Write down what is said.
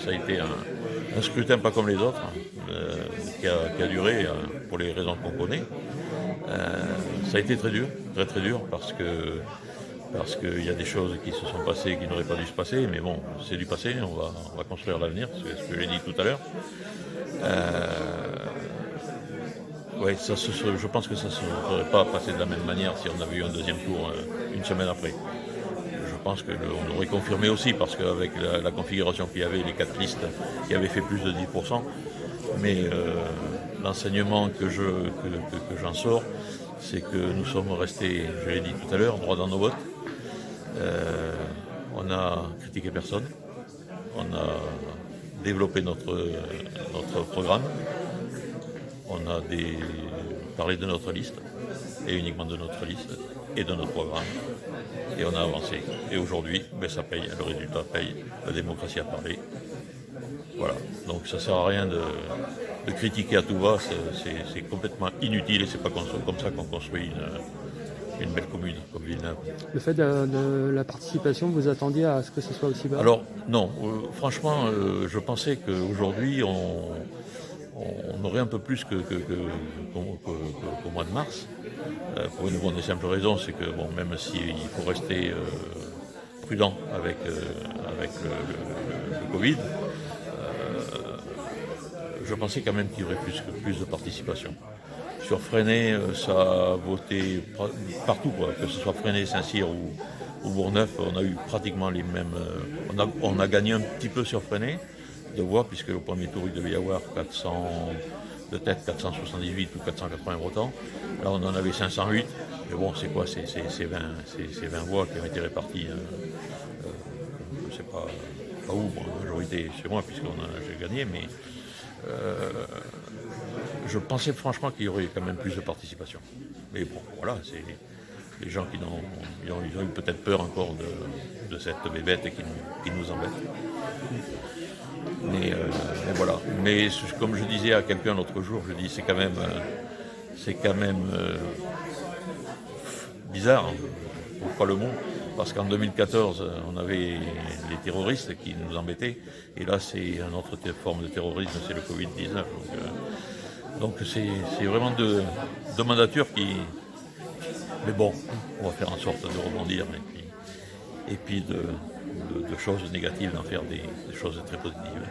ça a été un scrutin pas comme les autres, qui a duré, pour les raisons qu'on connaît. Ça a été très dur, très dur, parce qu'il y a des choses qui se sont passées qui n'auraient pas dû se passer, mais bon, c'est du passé, on va construire l'avenir, c'est ce que j'ai dit tout à l'heure. Oui, je pense que ça ne se serait pas passé de la même manière si on avait eu un deuxième tour une semaine après. Je pense qu'on aurait confirmé aussi, parce qu'avec la configuration qu'il y avait, les 4 listes qui avaient fait plus de 10%, mais l'enseignement que j'en sors, c'est que nous sommes restés, je l'ai dit tout à l'heure, droits dans nos votes. On a critiqué personne, on a développé notre programme, on a parlé de notre liste, et uniquement de notre liste, et de notre programme, et on a avancé. Et aujourd'hui, ça paye, le résultat paye, la démocratie a parlé. Voilà, donc ça ne sert à rien de critiquer à tout va, c'est complètement inutile, et c'est pas comme ça qu'on construit une belle commune comme Villeneuve. Le fait de la participation, vous attendiez à ce que ce soit aussi bas? Alors non, franchement, je pensais qu'aujourd'hui on aurait un peu plus qu'au mois de mars, pour une bonne et simple raison, c'est que bon, même s'il faut rester prudent avec le Covid, je pensais quand même qu'il y aurait plus de participation. Sur Fresnay, ça a voté partout, quoi. Que ce soit Fresnay, Saint-Cyr ou Bourgneuf, on a eu pratiquement les mêmes. On a gagné un petit peu sur Fresnay de voix, puisque au premier tour il devait y avoir 478 ou 480 votants. Là on en avait 508. Mais bon, c'est quoi? C'est 20 voix qui ont été réparties. Je ne sais pas où, bon, la majorité chez moi, puisque j'ai gagné, mais je pensais franchement qu'il y aurait quand même plus de participation. Mais bon, voilà, c'est les gens ils ont eu peut-être peur encore de cette bébête qui nous embête. Mais voilà. Mais comme je disais à quelqu'un l'autre jour, je dis c'est quand même bizarre, hein, pourquoi le mot? Parce qu'en 2014, on avait les terroristes qui nous embêtaient, et là c'est une autre forme de terrorisme, c'est le Covid-19. Donc c'est vraiment deux mandatures qui... Mais bon, on va faire en sorte de rebondir, et puis de choses négatives d'en faire des choses très positives.